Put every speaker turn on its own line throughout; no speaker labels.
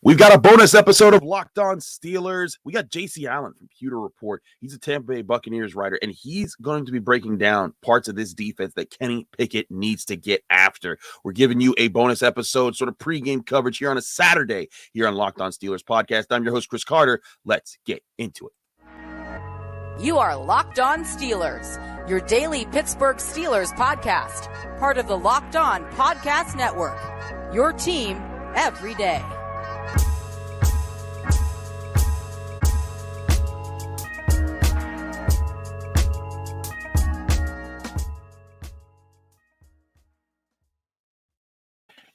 We've got a bonus episode of Locked On Steelers. We got JC Allen from Pewter Report. He's a Tampa Bay Buccaneers writer, and he's going to be breaking down parts of this defense that Kenny Pickett needs to get after. We're giving you a bonus episode, sort of pregame coverage here on a Saturday here on Locked On Steelers podcast. I'm your host, Chris Carter. Let's get into it.
You are Locked On Steelers, your daily Pittsburgh Steelers podcast, part of the Locked On Podcast Network, your team every day.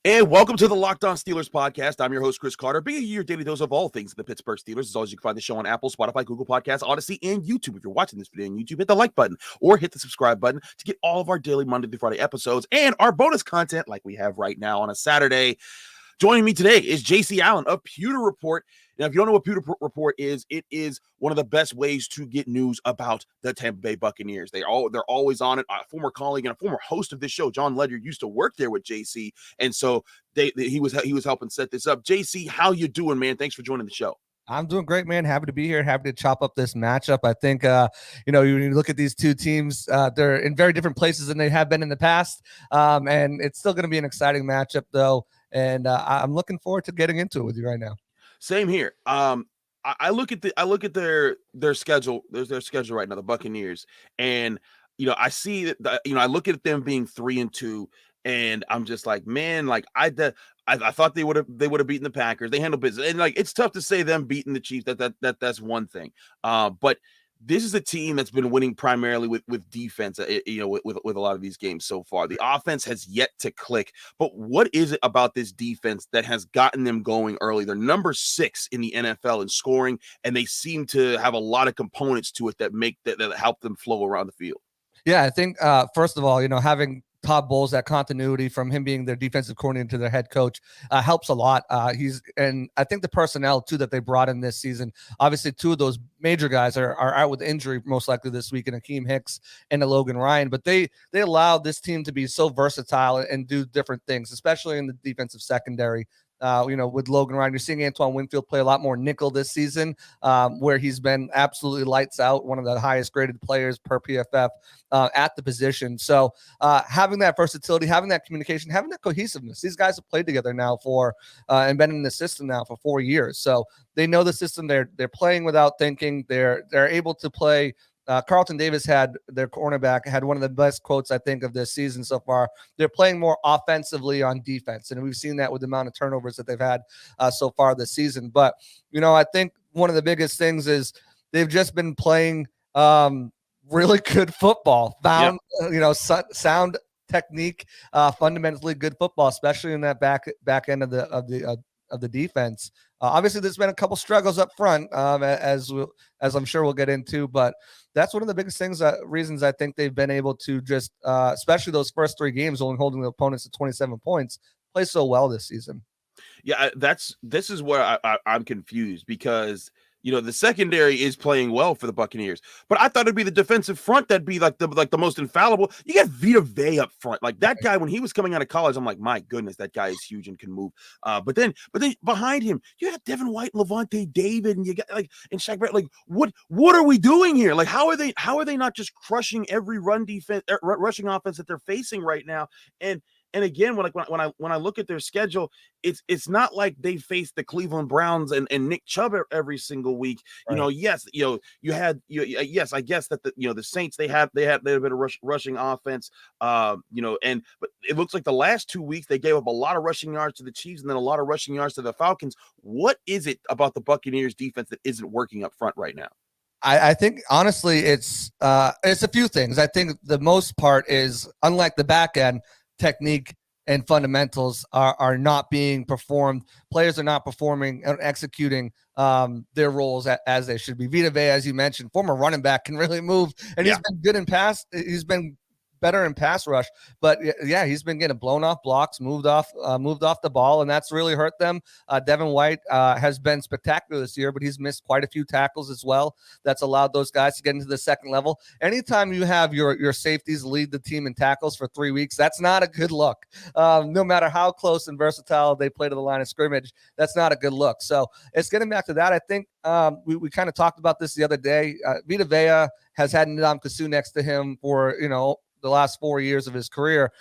And welcome to the Locked On Steelers podcast. I'm your host, Chris Carter, bringing you your daily dose of all things the Pittsburgh Steelers. As always, you can find the show on Apple, Spotify, Google Podcasts, Odyssey, and YouTube. If you're watching this video on YouTube, hit the like button or hit the subscribe button to get all of our daily Monday through Friday episodes and our bonus content like we have right now on a Saturday. Joining me today is JC Allen of Pewter Report. Now, if you don't know what Pewter Report is, it is one of the best ways to get news about the Tampa Bay Buccaneers. They're always on it. A former colleague and a former host of this show, John Ledyard, used to work there with JC, and so he was helping set this up. JC, how you doing, man? Thanks for joining the show.
I'm doing great, man. Happy to be here. Happy to chop up this matchup. I think, you look at these two teams, they're in very different places than they have been in the past. And it's still going to be an exciting matchup, though. And I'm looking forward to getting into it with you right now.
Same here. I look at their schedule. There's their schedule right now, the Buccaneers, and I see that. I look at them being 3-2, and I'm just like, man, like I thought they would have beaten the Packers. They handle business, and like it's tough to say them beating the Chiefs. That's one thing. But this is a team that's been winning primarily with defense, with a lot of these games so far. The offense has yet to click, but what is it about this defense that has gotten them going early? They're number 6 in the NFL in scoring, and they seem to have a lot of components to it that help them flow around the field.
Yeah, I think, first of all, having Todd Bowles, that continuity from him being their defensive coordinator to their head coach helps a lot. And I think the personnel too that they brought in this season, obviously 2 of those major guys are out with injury most likely this week, in Akeem Hicks and Logan Ryan, but they allowed this team to be so versatile and do different things, especially in the defensive secondary. With Logan Ryan, you're seeing Antoine Winfield play a lot more nickel this season, where he's been absolutely lights out, one of the highest graded players per PFF at the position. So having that versatility, having that communication, having that cohesiveness, these guys have played together now and been in the system now for 4 years. So they know the system. They're playing without thinking. They're able to play. Carlton Davis their cornerback had one of the best quotes, I think, of this season so far. They're playing more offensively on defense, and we've seen that with the amount of turnovers that they've had so far this season. But, I think one of the biggest things is they've just been playing really good football, sound technique, fundamentally good football, especially in that back end of the defense. Obviously, there's been a couple struggles up front, as I'm sure we'll get into, but that's one of the biggest reasons I think they've been able to just, especially those first 3 games, only holding the opponents to 27 points, play so well this season.
Yeah, this is where I'm confused, because the secondary is playing well for the Buccaneers, but I thought it'd be the defensive front that'd be like the most infallible. You got Vita Vea up front, like that guy when he was coming out of college. I'm like, my goodness, that guy is huge and can move. But then behind him, you got Devin White, Lavonte, David, and you got and Shaq Barrett. Like, what are we doing here? Like, how are they not just crushing every rushing offense that they're facing right now? And again, when I look at their schedule, it's not like they face the Cleveland Browns and Nick Chubb every single week.
Right.
Yes, yes, I guess that the Saints they had a bit of rushing offense, but it looks like the last 2 weeks they gave up a lot of rushing yards to the Chiefs and then a lot of rushing yards to the Falcons. What is it about the Buccaneers defense that isn't working up front right now?
I think honestly, it's a few things. I think the most part is, unlike the back end, technique and fundamentals are not being performed. Players are not performing and executing their roles as they should be. Vita Vea, as you mentioned, former running back, can really move, and he's been good in pass. He's been better in pass rush, but yeah, he's been getting blown off blocks, moved off the ball, and that's really hurt them. Devin White has been spectacular this year, but he's missed quite a few tackles as well. That's allowed those guys to get into the second level. Anytime you have your safeties lead the team in tackles for 3 weeks, that's not a good look. No matter how close and versatile they play to the line of scrimmage, that's not a good look. So it's getting back to that. I think we kind of talked about this the other day. Vita Vea has had Ndamukong next to him for, the last 4 years of his career.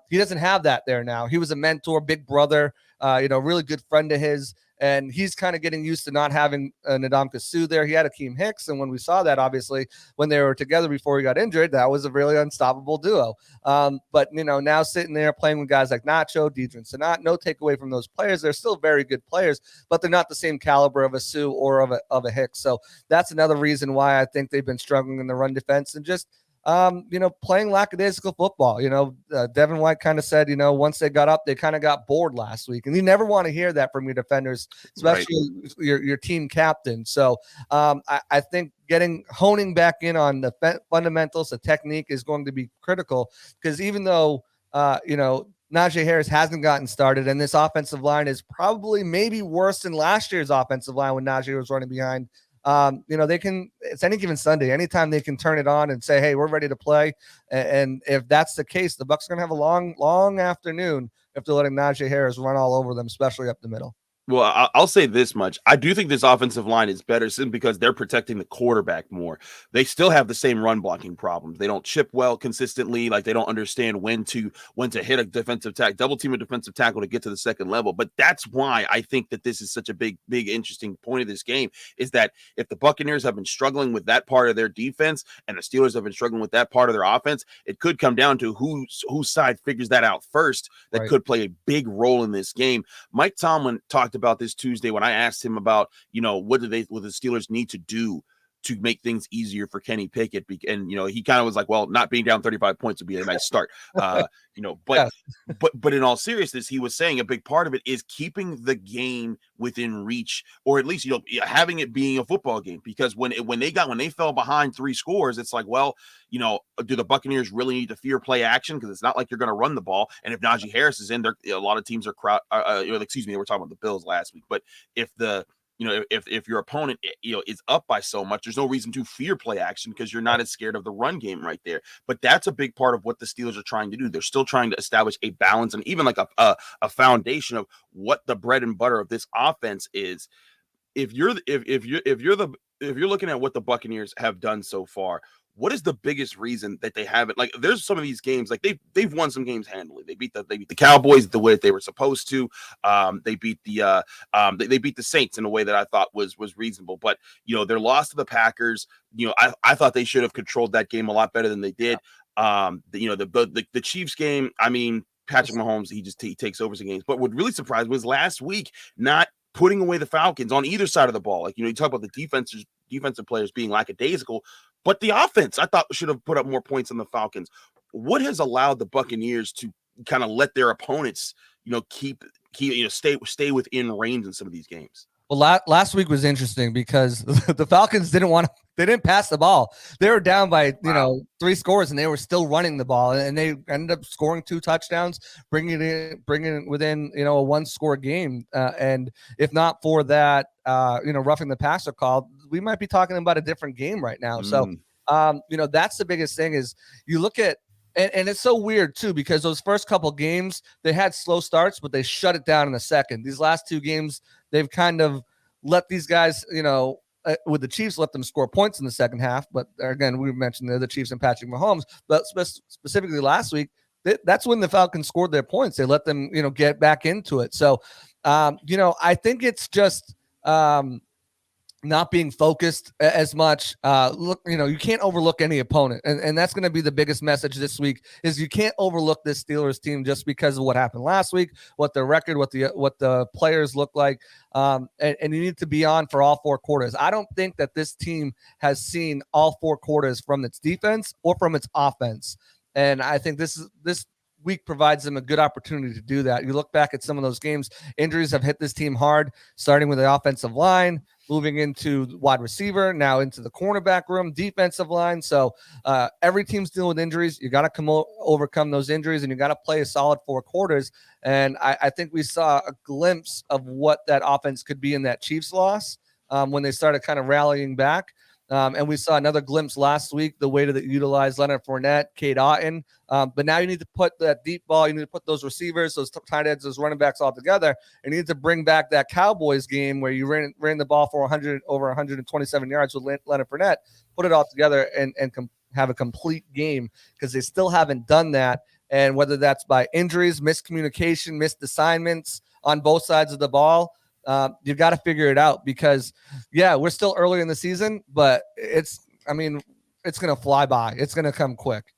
He doesn't have that there now. He was a mentor, big brother, really good friend of his. And he's kind of getting used to not having Ndamukong there. He had Akeem Hicks. And when we saw that, obviously, when they were together before he got injured, that was a really unstoppable duo. But, now sitting there playing with guys like Nacho, Deidre Sanat, no takeaway from those players. They're still very good players, but they're not the same caliber of a Sue or of a Hicks. So that's another reason why I think they've been struggling in the run defense and just playing lackadaisical football. Devin White kind of said, once they got up, they kind of got bored last week. And you never want to hear that from your defenders, especially your team captain. So I think honing back in on the fundamentals, the technique is going to be critical, because even though, Najee Harris hasn't gotten started, and this offensive line is probably maybe worse than last year's offensive line when Najee was running behind. It's any given Sunday, anytime they can turn it on and say, hey, we're ready to play. And if that's the case, the Bucs are going to have a long, long afternoon if they're letting Najee Harris run all over them, especially up the middle.
Well, I'll say this much. I do think this offensive line is better simply because they're protecting the quarterback more. They still have the same run blocking problems. They don't chip well consistently. Like, they don't understand when to hit a defensive tackle, double team a defensive tackle to get to the second level. But that's why I think that this is such a big, interesting point of this game, is that if the Buccaneers have been struggling with that part of their defense and the Steelers have been struggling with that part of their offense, it could come down to whose side figures that out first. That could play a big role in this game. Mike Tomlin talked about this Tuesday when I asked him about, what the Steelers need to do to make things easier for Kenny Pickett. And, he kind of was like, well, not being down 35 points would be a nice start. But in all seriousness, he was saying a big part of it is keeping the game within reach, or at least, having it being a football game, because when they fell behind 3 scores, it's like, well, do the Buccaneers really need to fear play action? Because it's not like you're going to run the ball. And if Najee Harris is in there, a lot of teams are they were talking about the Bills last week, but if if your opponent, is up by so much, there's no reason to fear play action because you're not as scared of the run game right there. But that's a big part of what the Steelers are trying to do. They're still trying to establish a balance and even like a foundation of what the bread and butter of this offense is. If you're looking at what the Buccaneers have done so far, what is the biggest reason that they haven't, like, there's some of these games, like they've won some games handily. They beat the Cowboys the way that they were supposed to. They beat they beat the Saints in a way that I thought was reasonable. But their loss to the Packers, I thought they should have controlled that game a lot better than they did. The Chiefs game, I mean, Patrick Mahomes, he takes over some games. But what really surprised was last week not putting away the Falcons on either side of the ball. Like, you talk about the defensive players being lackadaisical, but the offense, I thought, should have put up more points on the Falcons. What has allowed the Buccaneers to kind of let their opponents, stay within range in some of these games?
Well, last week was interesting because the Falcons didn't pass the ball. They were down by, 3 scores, and they were still running the ball, and they ended up scoring 2 touchdowns, bringing it within, a 1-score game. And if not for that, roughing the passer call, we might be talking about a different game right now. So, that's the biggest thing is you look at, and it's so weird too, because those first couple games, they had slow starts, but they shut it down in a second. These last 2 games, they've kind of let these guys, with the Chiefs, let them score points in the second half. But again, we mentioned the Chiefs and Patrick Mahomes, but specifically last week, that's when the Falcons scored their points. They let them, get back into it. So, I think it's just not being focused as much. You can't overlook any opponent. And that's going to be the biggest message this week is you can't overlook this Steelers team just because of what happened last week, what the record, what the players look like. And you need to be on for all 4 quarters. I don't think that this team has seen all 4 quarters from its defense or from its offense. And I think this week provides them a good opportunity to do that. You look back at some of those games, injuries have hit this team hard, starting with the offensive line, moving into wide receiver, now into the cornerback room, defensive line. So every team's dealing with injuries. You got to overcome those injuries, and you got to play a solid 4 quarters. And I think we saw a glimpse of what that offense could be in that Chiefs loss when they started kind of rallying back. And we saw another glimpse last week, the way that utilize Leonard Fournette, Cade Otton. But now you need to put that deep ball. You need to put those receivers, those tight ends, those running backs all together. And you need to bring back that Cowboys game where you ran the ball for over 127 yards with Leonard Fournette. Put it all together and have a complete game, because they still haven't done that. And whether that's by injuries, miscommunication, missed assignments on both sides of the ball, you've got to figure it out, because we're still early in the season, but it's going to fly by. It's going to come quick.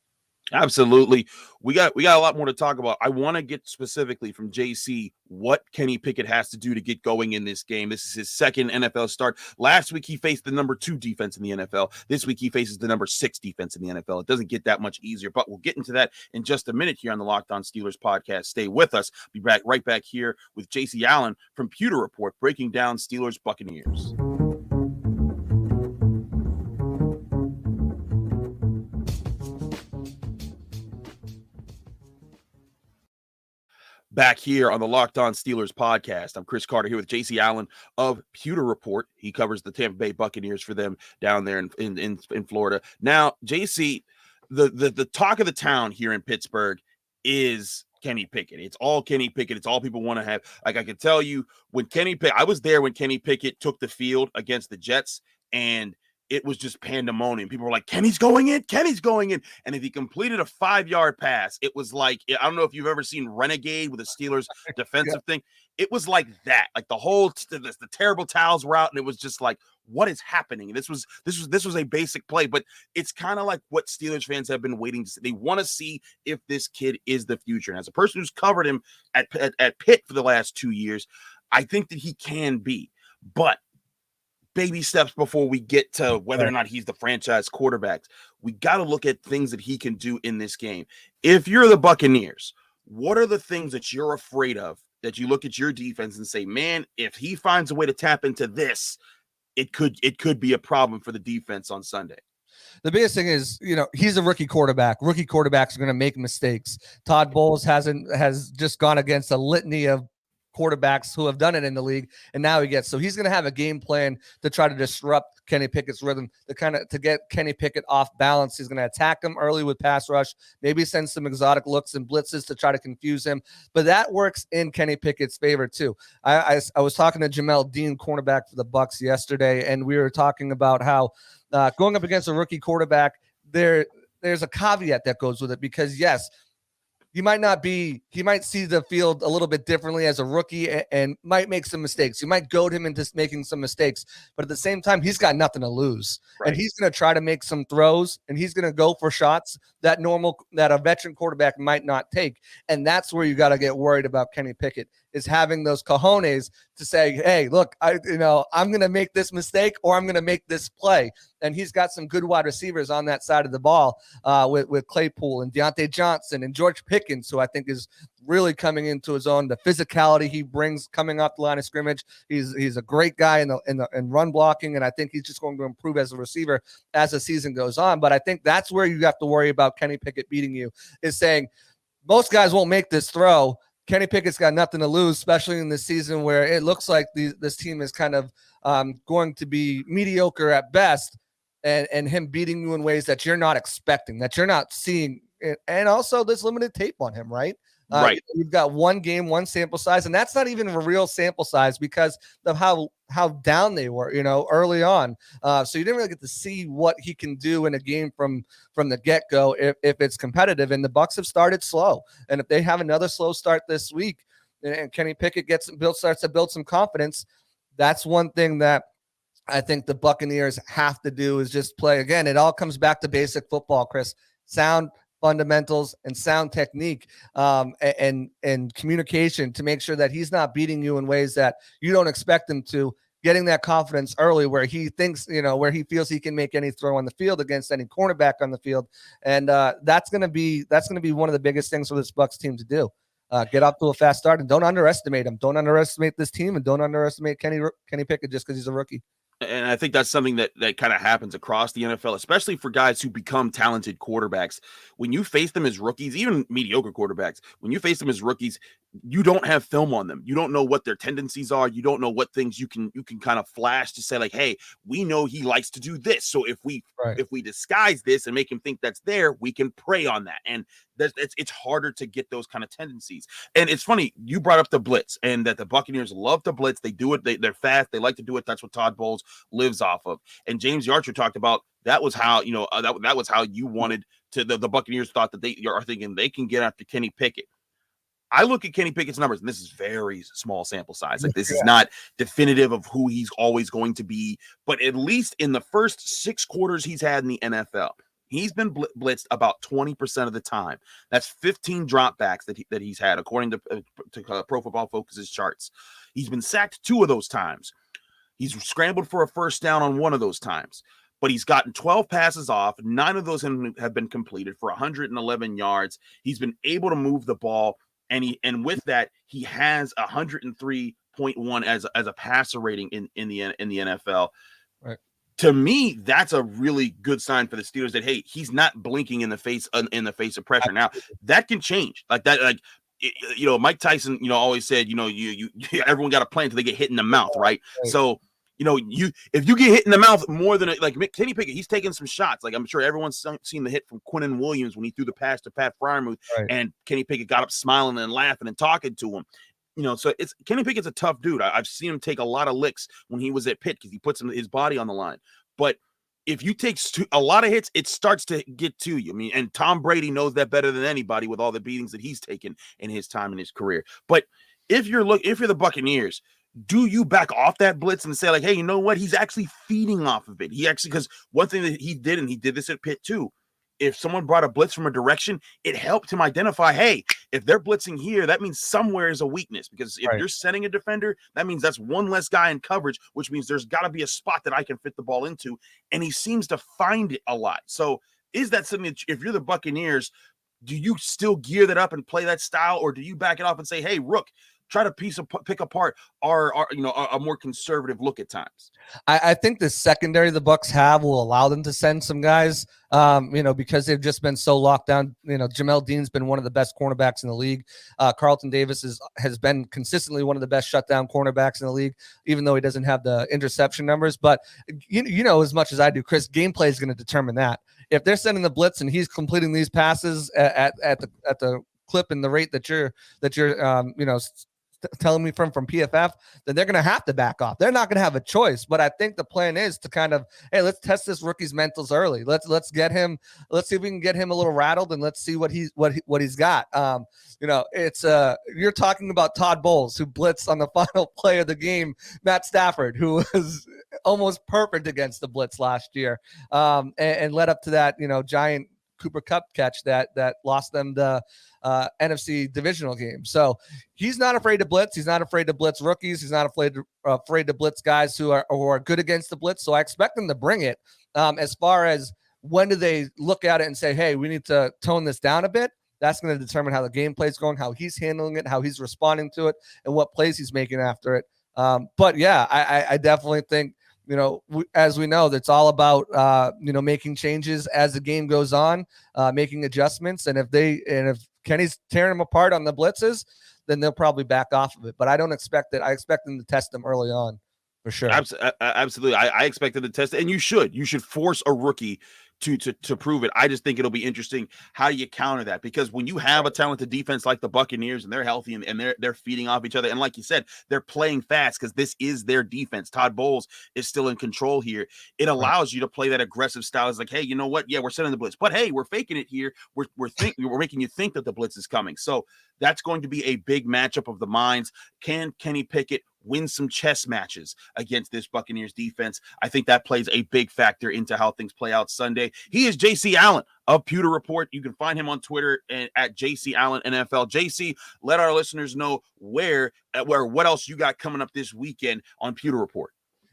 Absolutely. We got a lot more to talk about. I want to get specifically from JC what Kenny Pickett has to do to get going in this game. This is his second NFL start. Last week, he faced the number 2 defense in the NFL. This week, he faces the number 6 defense in the NFL. It doesn't get that much easier, but we'll get into that in just a minute here on the Locked On Steelers podcast. Stay with us. Be right back here with JC Allen from Pewter Report, breaking down Steelers Buccaneers. Back here on the Locked On Steelers podcast. I'm Chris Carter here with JC Allen of Pewter Report. He covers the Tampa Bay Buccaneers for them down there in Florida. Now, JC, the talk of the town here in Pittsburgh is Kenny Pickett. It's all Kenny Pickett. It's all people want to have. Like, I can tell you, I was there when Kenny Pickett took the field against the Jets, and it was just pandemonium. People were like, Kenny's going in. And if he completed a 5-yard pass, it was like, I don't know if you've ever seen Renegade with the Steelers defensive thing. It was like that. Like the terrible towels were out, and it was just like, what is happening? And this was a basic play, but it's kind of like what Steelers fans have been waiting to see. They want to see if this kid is the future. And as a person who's covered him at Pitt for the last 2 years, I think that he can be. But baby steps before we get to whether or not he's the franchise quarterback. We got to look at things that he can do in this game. If you're the Buccaneers, what are the things that you're afraid of, that you look at your defense and say, man, if he finds a way to tap into this, it could be a problem for the defense on Sunday?
The biggest thing is, he's a rookie quarterback. Rookie quarterbacks are going to make mistakes. Todd Bowles has just gone against a litany of quarterbacks who have done it in the league, and now he's going to have a game plan to try to disrupt Kenny Pickett's rhythm, to get Kenny Pickett off balance. He's going to attack him early with pass rush, maybe send some exotic looks and blitzes to try to confuse him, but that works in Kenny Pickett's favor too. I was talking to Jamel Dean, cornerback for the Bucs, yesterday, and we were talking about how going up against a rookie quarterback, there's a caveat that goes with it, because yes, he might see the field a little bit differently as a rookie and might make some mistakes. You might goad him into making some mistakes, but at the same time, he's got nothing to lose. Right. And he's going to try to make some throws, and he's going to go for shots that a veteran quarterback might not take. And that's where you got to get worried about Kenny Pickett, is having those cojones to say, hey, look, I'm going to make this mistake, or I'm going to make this play. And he's got some good wide receivers on that side of the ball with Claypool and Deontay Johnson and George Pickens, who I think is really coming into his own. The physicality he brings coming off the line of scrimmage. He's a great guy in run blocking, and I think he's just going to improve as a receiver as the season goes on. But I think that's where you have to worry about Kenny Pickett beating you, is saying most guys won't make this throw. Kenny Pickett's got nothing to lose, especially in this season where it looks like this team is kind of going to be mediocre at best, and him beating you in ways that you're not expecting, that you're not seeing. And also there's limited tape on him, right?
Right.
You've got one game, one sample size, and that's not even a real sample size because of how down they were, early on. So you didn't really get to see what he can do in a game from the get-go if it's competitive. And the Bucs have started slow. And if they have another slow start this week and Kenny Pickett starts to build some confidence, that's one thing that I think the Buccaneers have to do, is just play. Again, it all comes back to basic football, Chris. Sound fundamentals and sound technique and communication to make sure that he's not beating you in ways that you don't expect him to, getting that confidence early where he thinks, where he feels he can make any throw on the field against any cornerback on the field. And that's going to be one of the biggest things for this Bucs team to do. Get off to a fast start and don't underestimate him. Don't underestimate this team, and don't underestimate Kenny Pickett just because he's a rookie.
And I think that's something that kind of happens across the NFL, especially for guys who become talented quarterbacks. When you face them as rookies, even mediocre quarterbacks, when you face them as rookies, you don't have film on them. You don't know what their tendencies are. You don't know what things you can kind of flash to say like, hey, we know he likes to do this. So if we disguise this and make him think that's there, we can prey on that. And it's harder to get those kind of tendencies. And it's funny, you brought up the blitz and that the Buccaneers love to blitz. They do it. They're fast. They like to do it. That's what Todd Bowles lives off of. And James Archer talked about that was how, that was how you wanted to, the Buccaneers thought that they are thinking they can get after Kenny Pickett. I look at Kenny Pickett's numbers, and this is very small sample size. Like, this is not definitive of who he's always going to be, but at least in the first 6 quarters he's had in the NFL, he's been blitzed about 20% of the time. That's 15 dropbacks that he's had, according to Pro Football Focus's charts. He's been sacked 2 of those times. He's scrambled for a first down on 1 of those times. But he's gotten 12 passes off. 9 of those have been completed for 111 yards. He's been able to move the ball. And with that, he has 103.1 as a passer rating in the NFL.
Right.
To me, that's a really good sign for the Steelers that, hey, he's not blinking in the face of pressure. Now that can change like that. Like, Mike Tyson, always said, you everyone got a plan until they get hit in the mouth. Right. So, if you get hit in the mouth more than like Kenny Pickett, he's taking some shots. Like, I'm sure everyone's seen the hit from Quinnen Williams when he threw the pass to Pat Freiermuth, and Kenny Pickett got up smiling and laughing and talking to him. So Kenny Pickett's a tough dude. I've seen him take a lot of licks when he was at Pitt because he puts his body on the line. But if you take a lot of hits, it starts to get to you. I mean, and Tom Brady knows that better than anybody with all the beatings that he's taken in his time in his career. But if you're the Buccaneers, do you back off that blitz and say like, hey, you know what? He's actually feeding off of it. Because one thing that he did, and he did this at Pitt too, if someone brought a blitz from a direction, it helped him identify, hey, if they're blitzing here, that means somewhere is a weakness. Because if you're setting a defender, that means that's one less guy in coverage, which means there's got to be a spot that I can fit the ball into. And he seems to find it a lot. So is that something that if you're the Buccaneers, do you still gear that up and play that style? Or do you back it off and say, hey, Rook, try to pick apart a more conservative look at times?
I think the secondary the Bucs have will allow them to send some guys, because they've just been so locked down. Jamel Dean's been one of the best cornerbacks in the league. Carlton Davis has been consistently one of the best shutdown cornerbacks in the league, even though he doesn't have the interception numbers. But as much as I do, Chris, gameplay is going to determine that. If they're sending the blitz and he's completing these passes at the clip and the rate that you're telling me from PFF, then they're going to have to back off. They're not going to have a choice. But I think the plan is to kind of, hey, let's test this rookie's mentals early. Let's get him. Let's see if we can get him a little rattled, and let's see what he's got. It's you're talking about Todd Bowles, who blitzed on the final play of the game, Matt Stafford, who was almost perfect against the blitz last year, and led up to that giant Cooper Kupp catch that lost them the NFC divisional game. So he's not afraid to blitz. He's not afraid to blitz rookies. He's not afraid to blitz guys who are good against the blitz. So I expect them to bring it. As far as when do they look at it and say, hey, we need to tone this down a bit, that's going to determine how the gameplay is going, how he's handling it, how he's responding to it, and what plays he's making after it. But yeah, I definitely think, as we know, that's all about, making changes as the game goes on, making adjustments. And if Kenny's tearing them apart on the blitzes, then they'll probably back off of it. But I don't expect it. I expect them to test them early on for sure.
Absolutely. I expected to test it, and you should force a rookie to prove it. I just think it'll be interesting how you counter that, because when you have a talented defense like the Buccaneers and they're healthy and they're feeding off each other, and like you said, they're playing fast because this is their defense. Todd Bowles is still in control here. It allows you to play that aggressive style. It's like, hey, you know what? Yeah, we're sending the blitz, but hey, we're faking it here. We're making you think that the blitz is coming. So that's going to be a big matchup of the minds. Can Kenny Pickett win some chess matches against this Buccaneers defense? I think that plays a big factor into how things play out Sunday. He is JC Allen of Pewter Report. You can find him on Twitter at JC Allen NFL. JC, let our listeners know what else you got coming up this weekend on Pewter Report.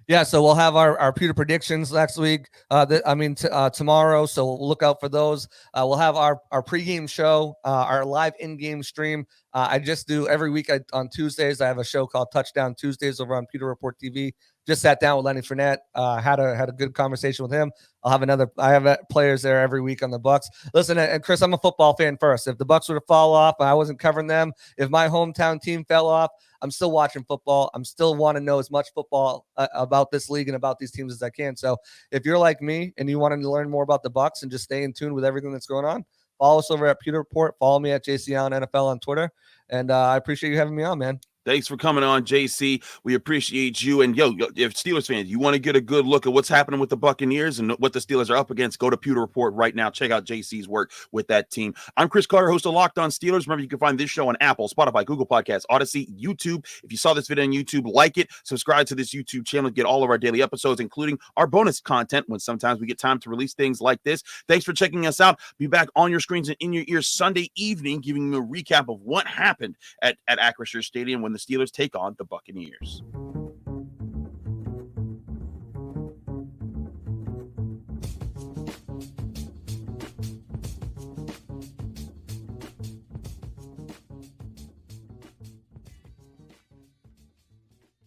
Yeah, so we'll have our Pewter predictions next week. Tomorrow. So we'll look out for those. We'll have our pregame show, our live in-game stream I just do every week on Tuesdays. I have a show called Touchdown Tuesdays over on Pewter Report TV. Just sat down with Lenny Fournette, had a good conversation with him. I have players there every week on the Bucs. Listen, and Chris, I'm a football fan first. If the Bucs were to fall off and I wasn't covering them, if my hometown team fell off, I'm still watching football. I'm still want to know as much football about this league and about these teams as I can. So if you're like me and you want to learn more about the Bucs and just stay in tune with everything that's going on, follow us over at Pewter Report. Follow me at JC Allen NFL on Twitter. And I appreciate you having me on, man.
Thanks for coming on, JC. We appreciate you. And yo, if Steelers fans, you want to get a good look at what's happening with the Buccaneers and what the Steelers are up against, go to Pewter Report right now. Check out JC's work with that team. I'm Chris Carter, host of Locked On Steelers. Remember, you can find this show on Apple, Spotify, Google Podcasts, Odyssey, YouTube. If you saw this video on YouTube, like it, subscribe to this YouTube channel to get all of our daily episodes, including our bonus content when sometimes we get time to release things like this. Thanks for checking us out. Be back on your screens and in your ears Sunday evening, giving you a recap of what happened at Acrisure Stadium when the Steelers take on the Buccaneers.